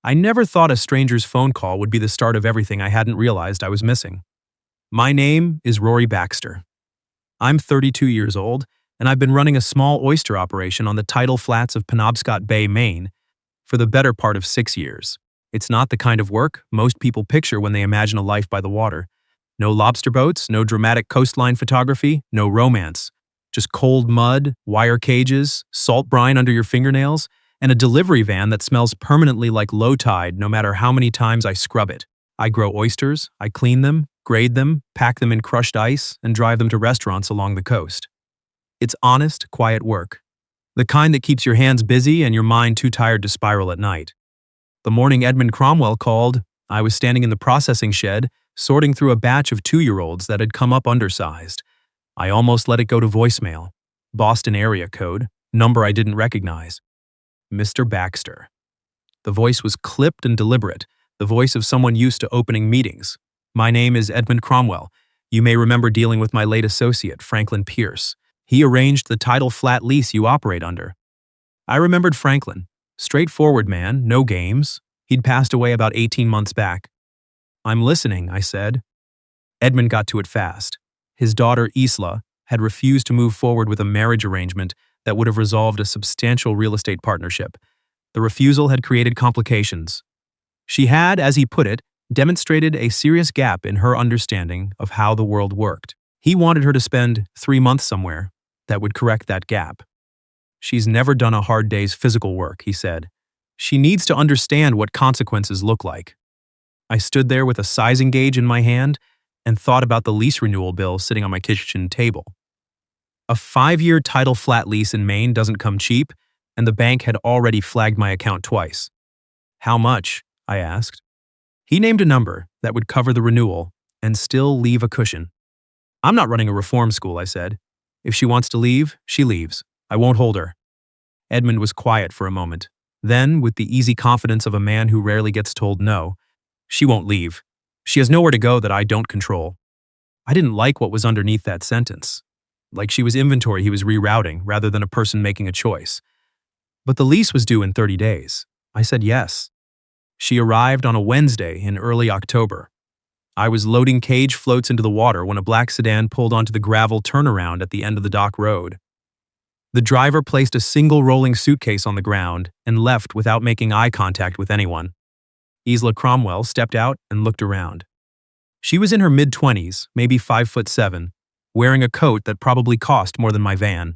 I never thought a stranger's phone call would be the start of everything I hadn't realized I was missing. My name is Rory Baxter. I'm 32 years old, and I've been running a small oyster operation on the tidal flats of Penobscot Bay, Maine, for the better part of 6 years. It's not the kind of work most people picture when they imagine a life by the water. No lobster boats, no dramatic coastline photography, no romance. Just cold mud, wire cages, salt brine under your fingernails, and a delivery van that smells permanently like low tide no matter how many times I scrub it. I grow oysters, I clean them, grade them, pack them in crushed ice, and drive them to restaurants along the coast. It's honest, quiet work. The kind that keeps your hands busy and your mind too tired to spiral at night. The morning Edmund Cromwell called, I was standing in the processing shed, sorting through a batch of 2-year-olds that had come up undersized. I almost let it go to voicemail. Boston area code, number I didn't recognize. Mr. Baxter. The voice was clipped and deliberate, the voice of someone used to opening meetings. My name is Edmund Cromwell. You may remember dealing with my late associate, Franklin Pierce. He arranged the tidal flat lease you operate under. I remembered Franklin. Straightforward man, no games. He'd passed away about 18 months back. I'm listening, I said. Edmund got to it fast. His daughter, Isla, had refused to move forward with a marriage arrangement that would have resolved a substantial real estate partnership. The refusal had created complications. She had, as he put it, demonstrated a serious gap in her understanding of how the world worked. He wanted her to spend 3 months somewhere that would correct that gap. She's never done a hard day's physical work, he said. She needs to understand what consequences look like. I stood there with a sizing gauge in my hand and thought about the lease renewal bill sitting on my kitchen table. A 5-year tidal flat lease in Maine doesn't come cheap, and the bank had already flagged my account twice. How much? I asked. He named a number that would cover the renewal and still leave a cushion. I'm not running a reform school, I said. If she wants to leave, she leaves. I won't hold her. Edmund was quiet for a moment. Then, with the easy confidence of a man who rarely gets told no, she won't leave. She has nowhere to go that I don't control. I didn't like what was underneath that sentence. Like she was inventory he was rerouting rather than a person making a choice. But the lease was due in 30 days. I said yes. She arrived on a Wednesday in early October. I was loading cage floats into the water when a black sedan pulled onto the gravel turnaround at the end of the dock road. The driver placed a single rolling suitcase on the ground and left without making eye contact with anyone. Isla Cromwell stepped out and looked around. She was in her mid-20s, maybe 5'7", wearing a coat that probably cost more than my van.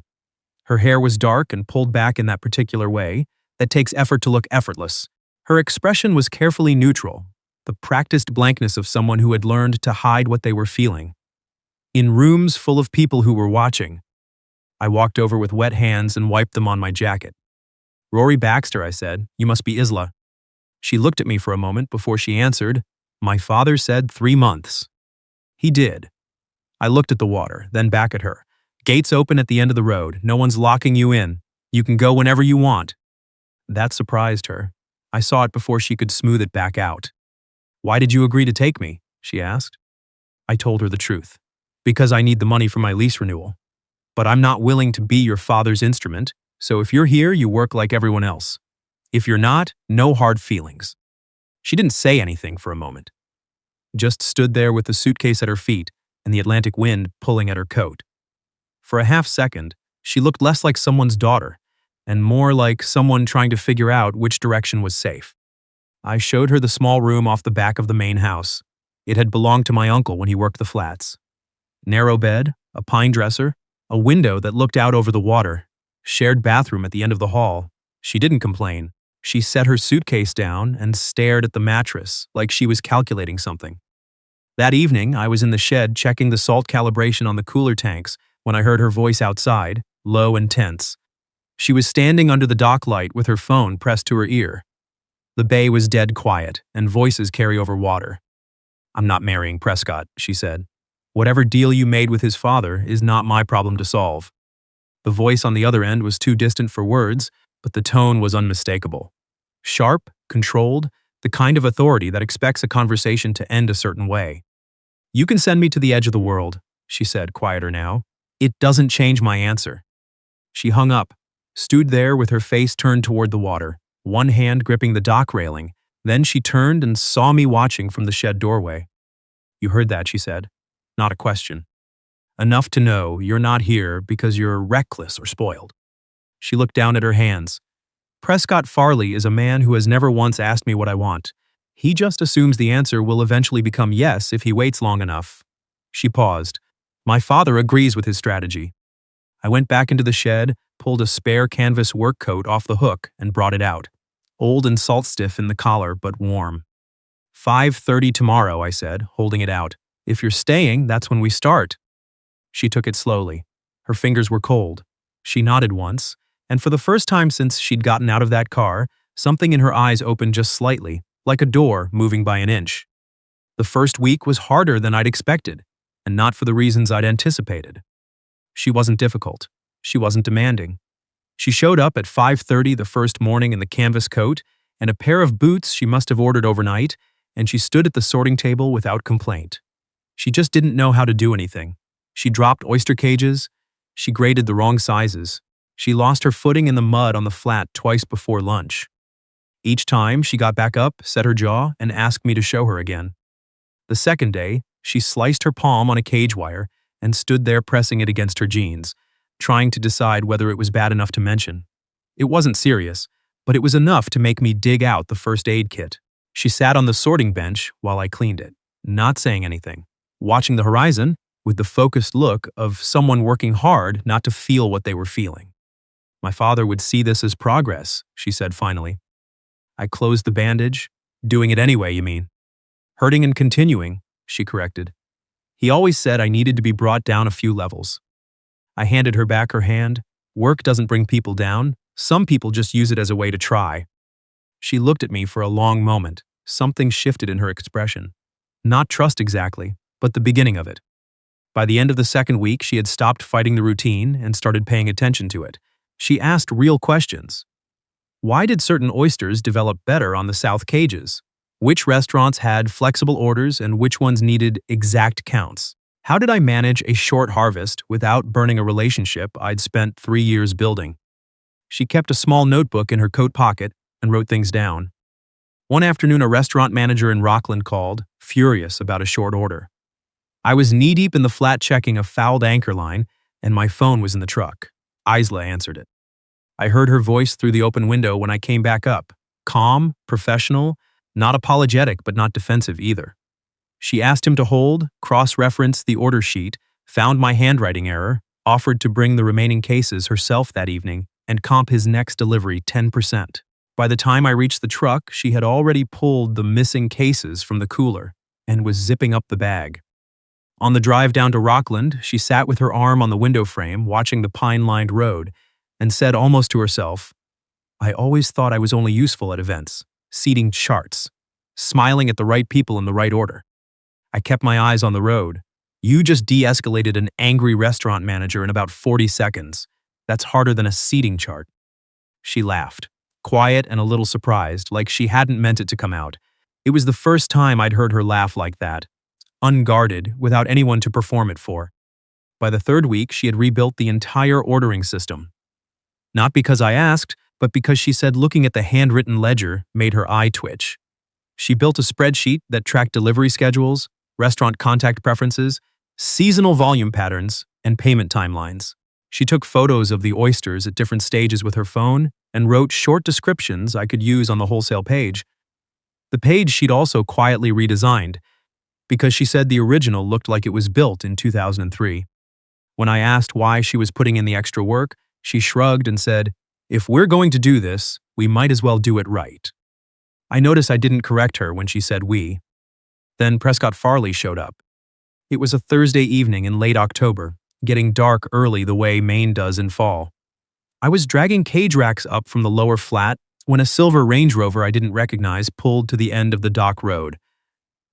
Her hair was dark and pulled back in that particular way that takes effort to look effortless. Her expression was carefully neutral, the practiced blankness of someone who had learned to hide what they were feeling. In rooms full of people who were watching, I walked over with wet hands and wiped them on my jacket. Rory Baxter, I said, you must be Isla. She looked at me for a moment before she answered, my father said 3 months. He did. I looked at the water, then back at her. Gates open at the end of the road. No one's locking you in. You can go whenever you want. That surprised her. I saw it before she could smooth it back out. Why did you agree to take me? She asked. I told her the truth. Because I need the money for my lease renewal. But I'm not willing to be your father's instrument, so if you're here, you work like everyone else. If you're not, no hard feelings. She didn't say anything for a moment. Just stood there with the suitcase at her feet and the Atlantic wind pulling at her coat. For a half second, she looked less like someone's daughter and more like someone trying to figure out which direction was safe. I showed her the small room off the back of the main house. It had belonged to my uncle when he worked the flats. Narrow bed, a pine dresser, a window that looked out over the water, shared bathroom at the end of the hall. She didn't complain. She set her suitcase down and stared at the mattress like she was calculating something. That evening, I was in the shed checking the salt calibration on the cooler tanks when I heard her voice outside, low and tense. She was standing under the dock light with her phone pressed to her ear. The bay was dead quiet, and voices carry over water. I'm not marrying Prescott, she said. Whatever deal you made with his father is not my problem to solve. The voice on the other end was too distant for words, but the tone was unmistakable. Sharp, controlled, the kind of authority that expects a conversation to end a certain way. You can send me to the edge of the world, she said, quieter now. It doesn't change my answer. She hung up, stood there with her face turned toward the water, one hand gripping the dock railing Then she turned and saw me watching from the shed doorway. "You heard that," she said. "Not a question. Enough to know you're not here because you're reckless or spoiled." She looked down at her hands. "Prescott Farley is a man who has never once asked me what I want. He just assumes the answer will eventually become yes if he waits long enough." She paused. "My father agrees with his strategy." I went back into the shed, pulled a spare canvas work coat off the hook, and brought it out. Old and salt-stiff in the collar, but warm. "5:30 tomorrow," I said, holding it out. "If you're staying, that's when we start." She took it slowly. Her fingers were cold. She nodded once, and for the first time since she'd gotten out of that car, something in her eyes opened just slightly, like a door moving by an inch. The first week was harder than I'd expected, and not for the reasons I'd anticipated. She wasn't difficult. She wasn't demanding. She showed up at 5:30 the first morning in the canvas coat and a pair of boots she must have ordered overnight, and she stood at the sorting table without complaint. She just didn't know how to do anything. She dropped oyster cages. She graded the wrong sizes. She lost her footing in the mud on the flat twice before lunch. Each time, she got back up, set her jaw, and asked me to show her again. The second day, she sliced her palm on a cage wire and stood there pressing it against her jeans, trying to decide whether it was bad enough to mention. It wasn't serious, but it was enough to make me dig out the first aid kit. She sat on the sorting bench while I cleaned it, not saying anything, watching the horizon with the focused look of someone working hard not to feel what they were feeling. "My father would see this as progress," she said finally. I closed the bandage. "Doing it anyway, you mean?" "Hurting and continuing," she corrected. "He always said I needed to be brought down a few levels." I handed her back her hand. "Work doesn't bring people down. Some people just use it as a way to try." She looked at me for a long moment. Something shifted in her expression. Not trust exactly, but the beginning of it. By the end of the second week, she had stopped fighting the routine and started paying attention to it. She asked real questions. Why did certain oysters develop better on the South cages? Which restaurants had flexible orders and which ones needed exact counts? How did I manage a short harvest without burning a relationship I'd spent 3 years building? She kept a small notebook in her coat pocket and wrote things down. One afternoon, a restaurant manager in Rockland called, furious about a short order. I was knee-deep in the flat checking a fouled anchor line, and my phone was in the truck. Isla answered it. I heard her voice through the open window when I came back up. Calm, professional, not apologetic but not defensive either. She asked him to hold, cross-reference the order sheet, found my handwriting error, offered to bring the remaining cases herself that evening, and comp his next delivery 10%. By the time I reached the truck, she had already pulled the missing cases from the cooler and was zipping up the bag. On the drive down to Rockland, she sat with her arm on the window frame, watching the pine-lined road, and said almost to herself, "I always thought I was only useful at events, seating charts, smiling at the right people in the right order. I kept my eyes on the road. You just de-escalated an angry restaurant manager in about 40 seconds. That's harder than a seating chart." She laughed, quiet and a little surprised, like she hadn't meant it to come out. It was the first time I'd heard her laugh like that, unguarded, without anyone to perform it for. By the third week, she had rebuilt the entire ordering system. Not because I asked, but because she said looking at the handwritten ledger made her eye twitch. She built a spreadsheet that tracked delivery schedules, restaurant contact preferences, seasonal volume patterns, and payment timelines. She took photos of the oysters at different stages with her phone and wrote short descriptions I could use on the wholesale page. The page she'd also quietly redesigned, because she said the original looked like it was built in 2003. When I asked why she was putting in the extra work, she shrugged and said, "If we're going to do this, we might as well do it right." I noticed I didn't correct her when she said we. Then Prescott Farley showed up. It was a Thursday evening in late October, getting dark early the way Maine does in fall. I was dragging cage racks up from the lower flat when a silver Range Rover I didn't recognize pulled to the end of the dock road.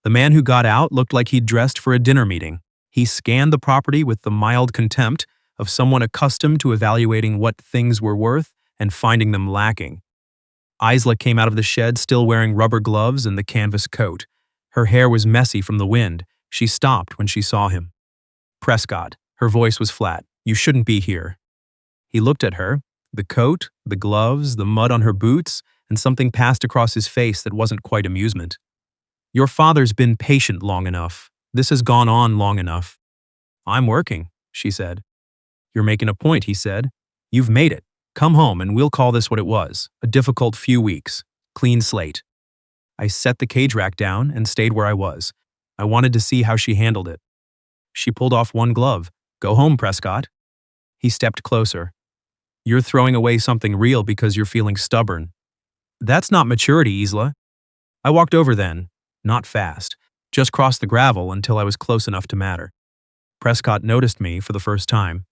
The man who got out looked like he'd dressed for a dinner meeting. He scanned the property with the mild contempt of someone accustomed to evaluating what things were worth and finding them lacking. Isla came out of the shed still wearing rubber gloves and the canvas coat. Her hair was messy from the wind. She stopped when she saw him. "Prescott," her voice was flat, "you shouldn't be here." He looked at her, the coat, the gloves, the mud on her boots, and something passed across his face that wasn't quite amusement. Your father's been patient long enough. This has gone on long enough. I'm working, she said. You're making a point, he said. You've made it. Come home and we'll call this what it was, a difficult few weeks. Clean slate. I set the cage rack down and stayed where I was. I wanted to see how she handled it. She pulled off one glove. Go home, Prescott. He stepped closer. You're throwing away something real because you're feeling stubborn. That's not maturity, Isla. I walked over then, not fast, just crossed the gravel until I was close enough to matter. Prescott noticed me for the first time.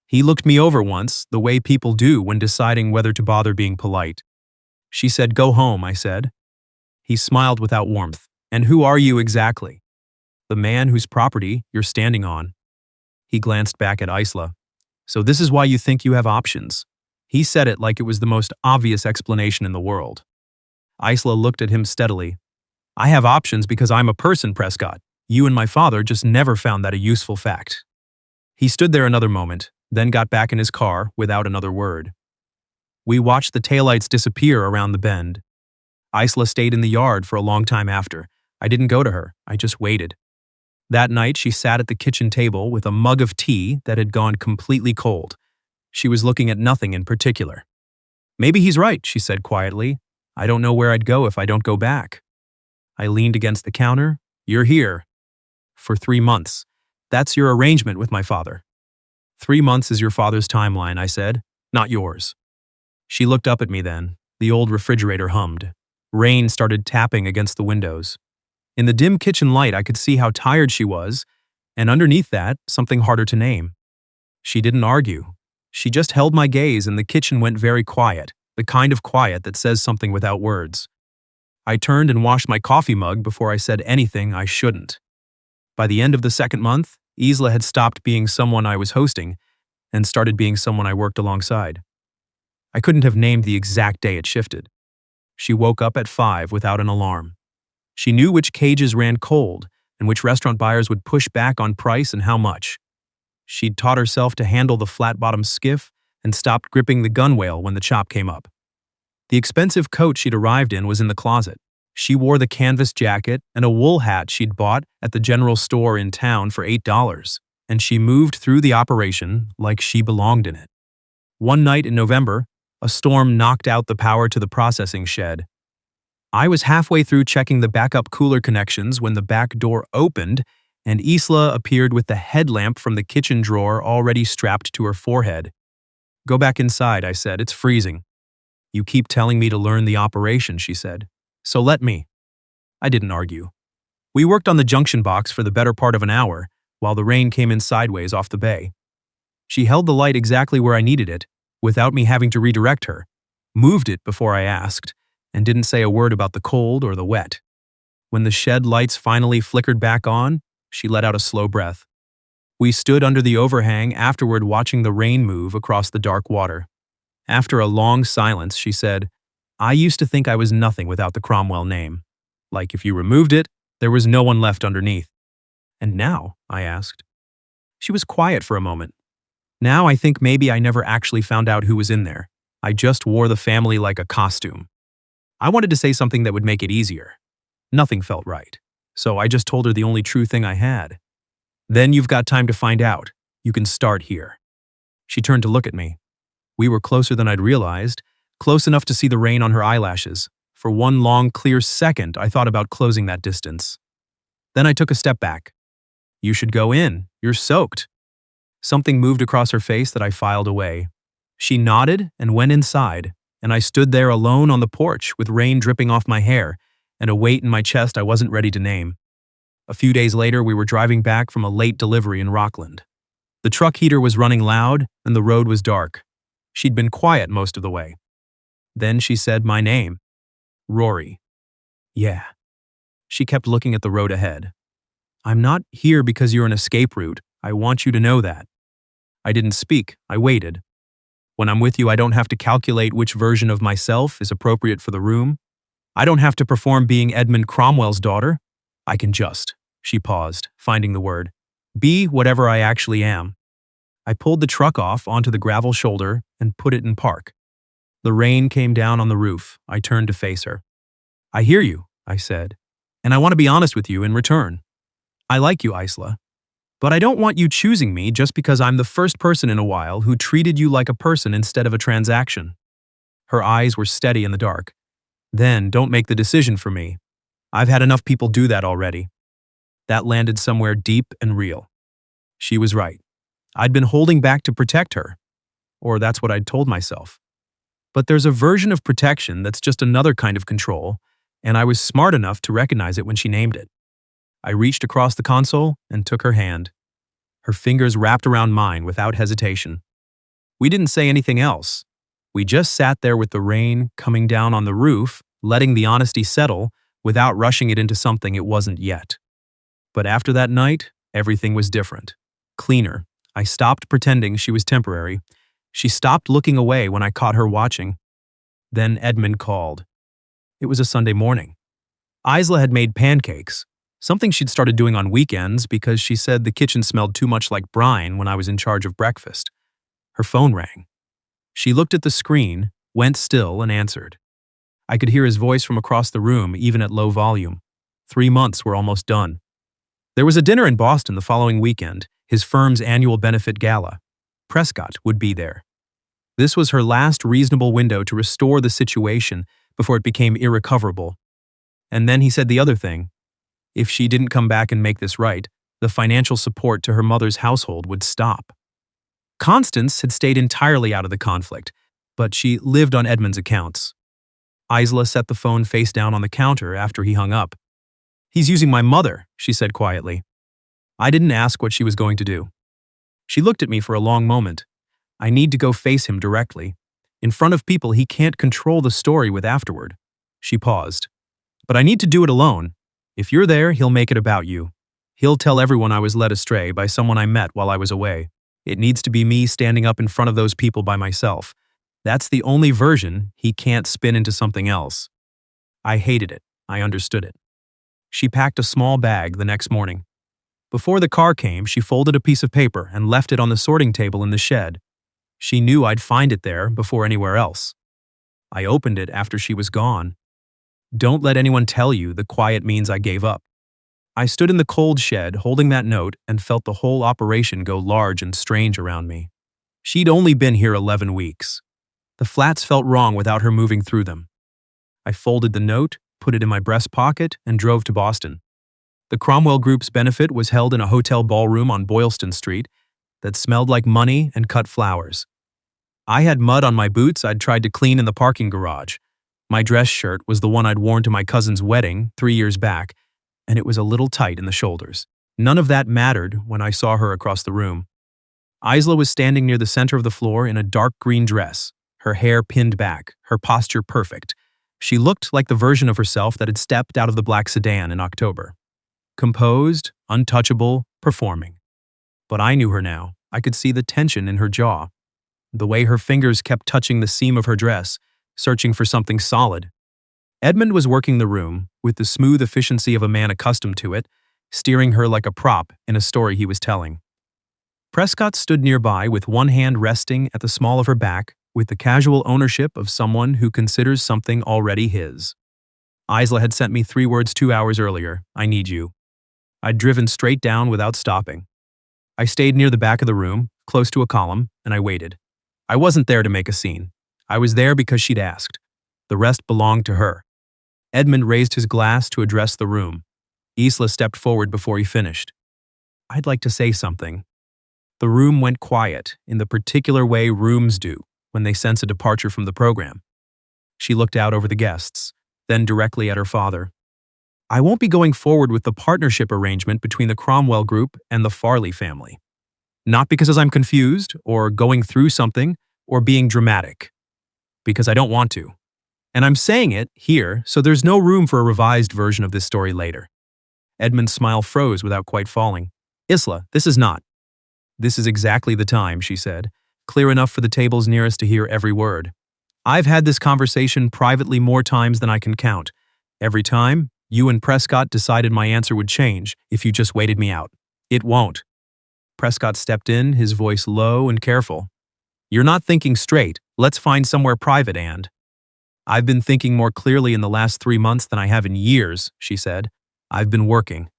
He looked me over once, the way people do when deciding whether to bother being polite. She said, go home, I said. He smiled without warmth. And who are you exactly? The man whose property you're standing on. He glanced back at Isla. So this is why you think you have options. He said it like it was the most obvious explanation in the world. Isla looked at him steadily. I have options because I'm a person, Prescott. You and my father just never found that a useful fact. He stood there another moment, then got back in his car without another word. We watched the taillights disappear around the bend. Isla stayed in the yard for a long time after. I didn't go to her, I just waited. That night she sat at the kitchen table with a mug of tea that had gone completely cold. She was looking at nothing in particular. Maybe he's right, she said quietly. I don't know where I'd go if I don't go back. I leaned against the counter. You're here. For 3 months. That's your arrangement with my father. 3 months is your father's timeline, I said, not yours. She looked up at me then. The old refrigerator hummed. Rain started tapping against the windows. In the dim kitchen light, I could see how tired she was, and underneath that, something harder to name. She didn't argue. She just held my gaze and the kitchen went very quiet, the kind of quiet that says something without words. I turned and washed my coffee mug before I said anything I shouldn't. By the end of the 2nd month, Isla had stopped being someone I was hosting and started being someone I worked alongside. I couldn't have named the exact day it shifted. She woke up at 5 without an alarm. She knew which cages ran cold and which restaurant buyers would push back on price and how much. She'd taught herself to handle the flat-bottomed skiff and stopped gripping the gunwale when the chop came up. The expensive coat she'd arrived in was in the closet. She wore the canvas jacket and a wool hat she'd bought at the general store in town for $8, and she moved through the operation like she belonged in it. One night in November, a storm knocked out the power to the processing shed. I was halfway through checking the backup cooler connections when the back door opened and Isla appeared with the headlamp from the kitchen drawer already strapped to her forehead. Go back inside, I said. It's freezing. You keep telling me to learn the operation, she said. So let me. I didn't argue. We worked on the junction box for the better part of an hour while the rain came in sideways off the bay. She held the light exactly where I needed it, without me having to redirect her, moved it before I asked, and didn't say a word about the cold or the wet. When the shed lights finally flickered back on, she let out a slow breath. We stood under the overhang afterward watching the rain move across the dark water. After a long silence, she said, I used to think I was nothing without the Cromwell name. Like if you removed it, there was no one left underneath. And now? I asked. She was quiet for a moment. Now I think maybe I never actually found out who was in there. I just wore the family like a costume. I wanted to say something that would make it easier. Nothing felt right. So I just told her the only true thing I had. Then you've got time to find out. You can start here. She turned to look at me. We were closer than I'd realized, close enough to see the rain on her eyelashes. For one long, clear second, I thought about closing that distance. Then I took a step back. You should go in. You're soaked. Something moved across her face that I filed away. She nodded and went inside, and I stood there alone on the porch with rain dripping off my hair and a weight in my chest I wasn't ready to name. A few days later, we were driving back from a late delivery in Rockland. The truck heater was running loud, and the road was dark. She'd been quiet most of the way. Then she said my name. Rory. Yeah. She kept looking at the road ahead. I'm not here because you're an escape route. I want you to know that. I didn't speak. I waited. When I'm with you, I don't have to calculate which version of myself is appropriate for the room. I don't have to perform being Edmund Cromwell's daughter. I can just, she paused, finding the word, be whatever I actually am. I pulled the truck off onto the gravel shoulder and put it in park. The rain came down on the roof. I turned to face her. I hear you, I said, and I want to be honest with you in return. I like you, Isla, but I don't want you choosing me just because I'm the first person in a while who treated you like a person instead of a transaction. Her eyes were steady in the dark. Then don't make the decision for me. I've had enough people do that already. That landed somewhere deep and real. She was right. I'd been holding back to protect her, or that's what I'd told myself. But there's a version of protection that's just another kind of control, and I was smart enough to recognize it when she named it. I reached across the console and took her hand. Her fingers wrapped around mine without hesitation. We didn't say anything else. We just sat there with the rain coming down on the roof, letting the honesty settle without rushing it into something it wasn't yet. But after that night, everything was different. Cleaner. I stopped pretending she was temporary. She stopped looking away when I caught her watching. Then Edmund called. It was a Sunday morning. Isla had made pancakes, something she'd started doing on weekends because she said the kitchen smelled too much like brine when I was in charge of breakfast. Her phone rang. She looked at the screen, went still, and answered. I could hear his voice from across the room, even at low volume. 3 months were almost done. There was a dinner in Boston the following weekend, his firm's annual benefit gala. Prescott would be there. This was her last reasonable window to restore the situation before it became irrecoverable. And then he said the other thing. If she didn't come back and make this right, the financial support to her mother's household would stop. Constance had stayed entirely out of the conflict, but she lived on Edmund's accounts. Isla set the phone face down on the counter after he hung up. He's using my mother, she said quietly. I didn't ask what she was going to do. She looked at me for a long moment. I need to go face him directly. In front of people he can't control the story with afterward. She paused. But I need to do it alone. If you're there, he'll make it about you. He'll tell everyone I was led astray by someone I met while I was away. It needs to be me standing up in front of those people by myself. That's the only version he can't spin into something else. I hated it. I understood it. She packed a small bag the next morning. Before the car came, she folded a piece of paper and left it on the sorting table in the shed. She knew I'd find it there before anywhere else. I opened it after she was gone. Don't let anyone tell you the quiet means I gave up. I stood in the cold shed holding that note and felt the whole operation go large and strange around me. She'd only been here 11 weeks. The flats felt wrong without her moving through them. I folded the note, put it in my breast pocket, and drove to Boston. The Cromwell Group's benefit was held in a hotel ballroom on Boylston Street that smelled like money and cut flowers. I had mud on my boots I'd tried to clean in the parking garage. My dress shirt was the one I'd worn to my cousin's wedding 3 years back, and it was a little tight in the shoulders. None of that mattered when I saw her across the room. Isla was standing near the center of the floor in a dark green dress, her hair pinned back, her posture perfect. She looked like the version of herself that had stepped out of the black sedan in October. Composed, untouchable, performing. But I knew her now. I could see the tension in her jaw. The way her fingers kept touching the seam of her dress, searching for something solid. Edmund was working the room, with the smooth efficiency of a man accustomed to it, steering her like a prop in a story he was telling. Prescott stood nearby with one hand resting at the small of her back, with the casual ownership of someone who considers something already his. Isla had sent me 3 words 2 hours earlier, I need you. I'd driven straight down without stopping. I stayed near the back of the room, close to a column, and I waited. I wasn't there to make a scene. I was there because she'd asked. The rest belonged to her. Edmund raised his glass to address the room. Isla stepped forward before he finished. I'd like to say something. The room went quiet, in the particular way rooms do when they sense a departure from the program. She looked out over the guests, then directly at her father. I won't be going forward with the partnership arrangement between the Cromwell Group and the Farley family. Not because I'm confused, or going through something, or being dramatic. Because I don't want to. And I'm saying it here, so there's no room for a revised version of this story later. Edmund's smile froze without quite falling. Isla, this is not. This is exactly the time, she said, clear enough for the tables nearest to hear every word. I've had this conversation privately more times than I can count. Every time, you and Prescott decided my answer would change if you just waited me out. It won't. Prescott stepped in, his voice low and careful. You're not thinking straight. Let's find somewhere private, and I've been thinking more clearly in the last 3 months than I have in years, she said. I've been working.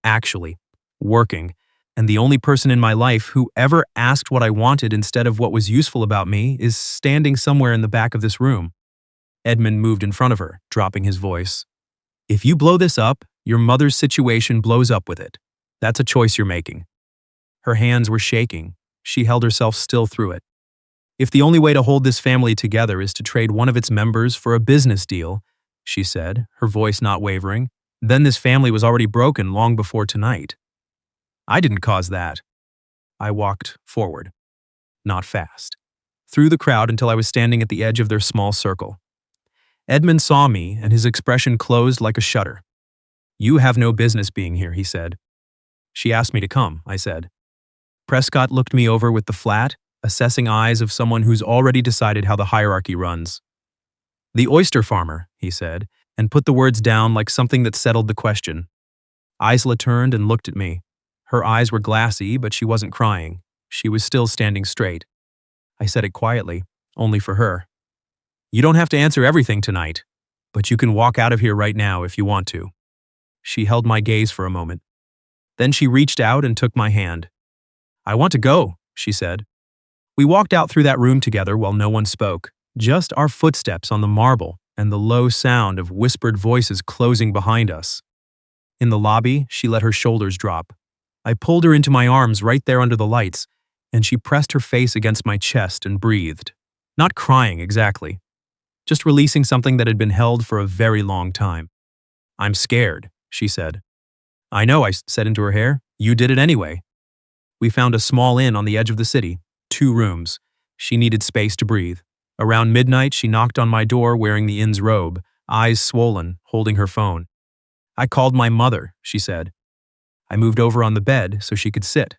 Actually, working. And the only person in my life who ever asked what I wanted instead of what was useful about me is standing somewhere in the back of this room. Edmund moved in front of her, dropping his voice. If you blow this up, your mother's situation blows up with it. That's a choice you're making. Her hands were shaking. She held herself still through it. If the only way to hold this family together is to trade one of its members for a business deal, she said, her voice not wavering, then this family was already broken long before tonight. I didn't cause that. I walked forward, not fast, through the crowd until I was standing at the edge of their small circle. Edmund saw me, and his expression closed like a shutter. You have no business being here, he said. She asked me to come, I said. Prescott looked me over with the flat, assessing eyes of someone who's already decided how the hierarchy runs. The oyster farmer, he said, and put the words down like something that settled the question. Isla turned and looked at me. Her eyes were glassy, but she wasn't crying. She was still standing straight. I said it quietly, only for her. You don't have to answer everything tonight, but you can walk out of here right now if you want to. She held my gaze for a moment. Then she reached out and took my hand. I want to go, she said. We walked out through that room together while no one spoke, just our footsteps on the marble and the low sound of whispered voices closing behind us. In the lobby, she let her shoulders drop. I pulled her into my arms right there under the lights, and she pressed her face against my chest and breathed. Not crying exactly, just releasing something that had been held for a very long time. I'm scared, she said. I know, I said into her hair. You did it anyway. We found a small inn on the edge of the city, 2 rooms. She needed space to breathe. Around midnight, she knocked on my door wearing the inn's robe, eyes swollen, holding her phone. I called my mother, she said. I moved over on the bed so she could sit.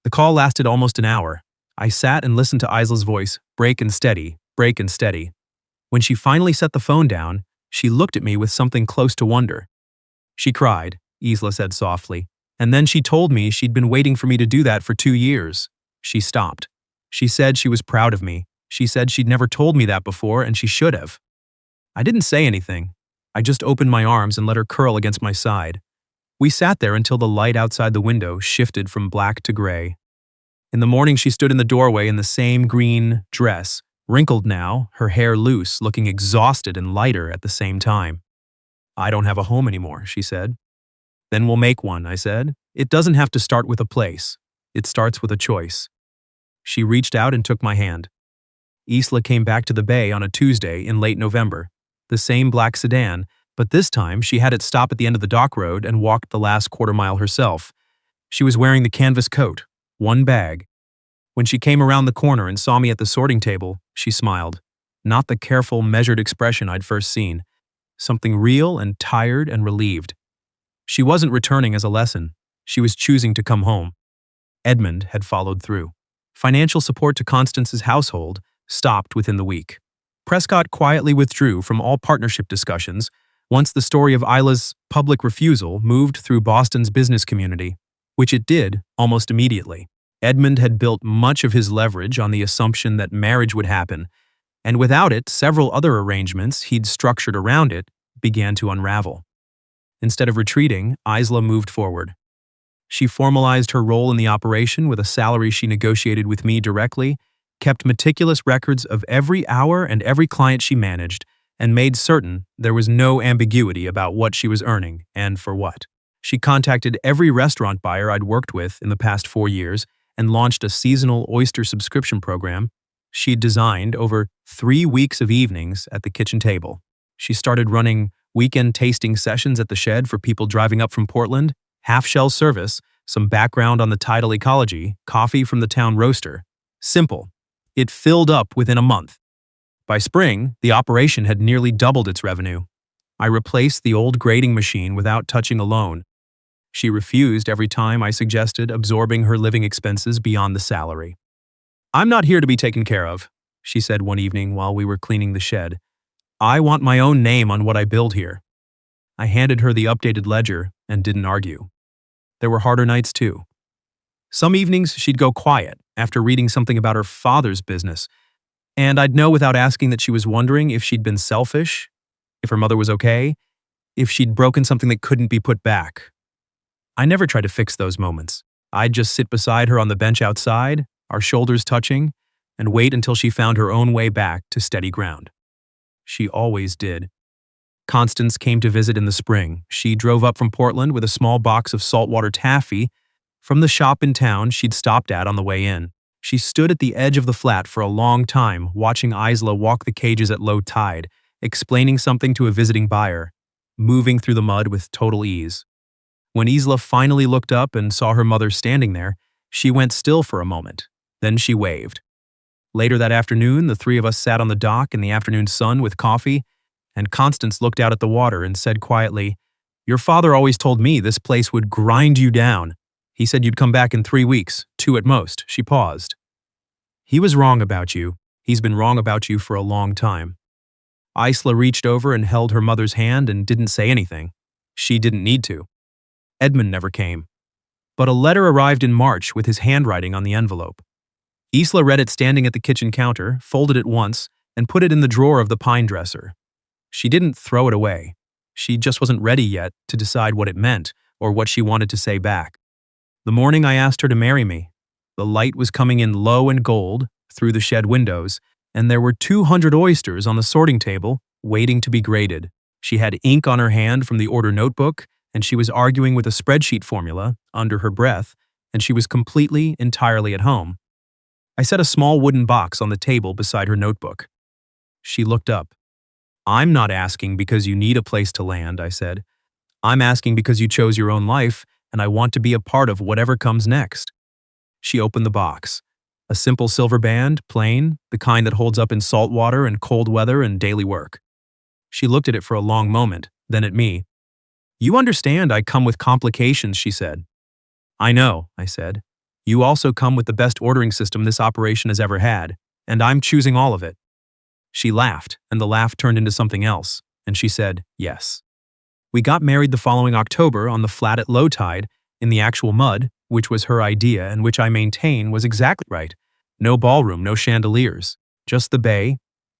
The call lasted almost an hour. I sat and listened to Isla's voice, break and steady, break and steady. When she finally set the phone down, she looked at me with something close to wonder. She cried, Isla said softly, and then she told me she'd been waiting for me to do that for 2 years. She stopped. She said she was proud of me. She said she'd never told me that before, and she should have. I didn't say anything. I just opened my arms and let her curl against my side. We sat there until the light outside the window shifted from black to gray. In the morning, she stood in the doorway in the same green dress, wrinkled now, her hair loose, looking exhausted and lighter at the same time. I don't have a home anymore, she said. Then we'll make one, I said. It doesn't have to start with a place. It starts with a choice. She reached out and took my hand. Isla came back to the bay on a Tuesday in late November. The same black sedan, but this time she had it stop at the end of the dock road and walked the last quarter-mile herself. She was wearing the canvas coat, one bag. When she came around the corner and saw me at the sorting table, she smiled. Not the careful, measured expression I'd first seen. Something real and tired and relieved. She wasn't returning as a lesson. She was choosing to come home. Edmund had followed through. Financial support to Constance's household stopped within the week. Prescott quietly withdrew from all partnership discussions once the story of Isla's public refusal moved through Boston's business community, which it did almost immediately. Edmund had built much of his leverage on the assumption that marriage would happen, and without it, several other arrangements he'd structured around it began to unravel. Instead of retreating, Isla moved forward. She formalized her role in the operation with a salary she negotiated with me directly, kept meticulous records of every hour and every client she managed, and made certain there was no ambiguity about what she was earning and for what. She contacted every restaurant buyer I'd worked with in the past 4 years and launched a seasonal oyster subscription program she'd designed over 3 weeks of evenings at the kitchen table. She started running weekend tasting sessions at the shed for people driving up from Portland, half-shell service, some background on the tidal ecology, coffee from the town roaster. Simple. It filled up within a month. By spring, the operation had nearly doubled its revenue. I replaced the old grading machine without touching a loan. She refused every time I suggested absorbing her living expenses beyond the salary. I'm not here to be taken care of, she said one evening while we were cleaning the shed. I want my own name on what I build here. I handed her the updated ledger and didn't argue. There were harder nights too. Some evenings she'd go quiet after reading something about her father's business. And I'd know without asking that she was wondering if she'd been selfish, if her mother was okay, if she'd broken something that couldn't be put back. I never tried to fix those moments. I'd just sit beside her on the bench outside, our shoulders touching, and wait until she found her own way back to steady ground. She always did. Constance came to visit in the spring. She drove up from Portland with a small box of saltwater taffy from the shop in town she'd stopped at on the way in. She stood at the edge of the flat for a long time, watching Isla walk the cages at low tide, explaining something to a visiting buyer, moving through the mud with total ease. When Isla finally looked up and saw her mother standing there, she went still for a moment. Then she waved. Later that afternoon, the three of us sat on the dock in the afternoon sun with coffee, and Constance looked out at the water and said quietly, "Your father always told me this place would grind you down. He said you'd come back in 3 weeks, 2 at most." She paused. "He was wrong about you. He's been wrong about you for a long time." Isla reached over and held her mother's hand and didn't say anything. She didn't need to. Edmund never came. But a letter arrived in March with his handwriting on the envelope. Isla read it standing at the kitchen counter, folded it once, and put it in the drawer of the pine dresser. She didn't throw it away. She just wasn't ready yet to decide what it meant or what she wanted to say back. The morning I asked her to marry me, the light was coming in low and gold through the shed windows, and there were 200 oysters on the sorting table waiting to be graded. She had ink on her hand from the order notebook, and she was arguing with a spreadsheet formula under her breath, and she was completely, entirely at home. I set a small wooden box on the table beside her notebook. She looked up. "I'm not asking because you need a place to land," I said. "I'm asking because you chose your own life, and I want to be a part of whatever comes next." She opened the box. A simple silver band, plain, the kind that holds up in salt water and cold weather and daily work. She looked at it for a long moment, then at me. "You understand I come with complications," she said. "I know," I said. "You also come with the best ordering system this operation has ever had, and I'm choosing all of it." She laughed, and the laugh turned into something else, and she said, "Yes." We got married the following October on the flat at low tide, in the actual mud, which was her idea and which I maintain was exactly right. No ballroom, no chandeliers, just the bay,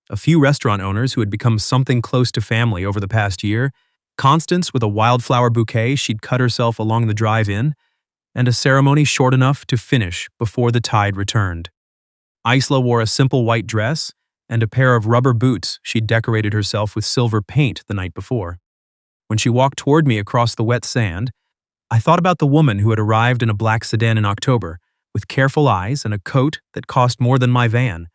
a few restaurant owners who had become something close to family over the past year, Constance with a wildflower bouquet she'd cut herself along the drive-in, and a ceremony short enough to finish before the tide returned. Isla wore a simple white dress and a pair of rubber boots she'd decorated herself with silver paint the night before. When she walked toward me across the wet sand, I thought about the woman who had arrived in a black sedan in October, with careful eyes and a coat that cost more than my van,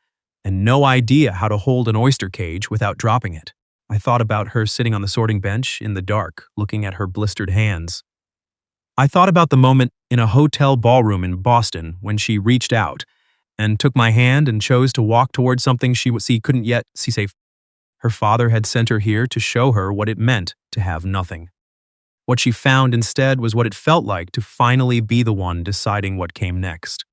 and no idea how to hold an oyster cage without dropping it. I thought about her sitting on the sorting bench in the dark, looking at her blistered hands. I thought about the moment in a hotel ballroom in Boston when she reached out and took my hand and chose to walk toward something she couldn't yet see safe. Her father had sent her here to show her what it meant to have nothing. What she found instead was what it felt like to finally be the one deciding what came next.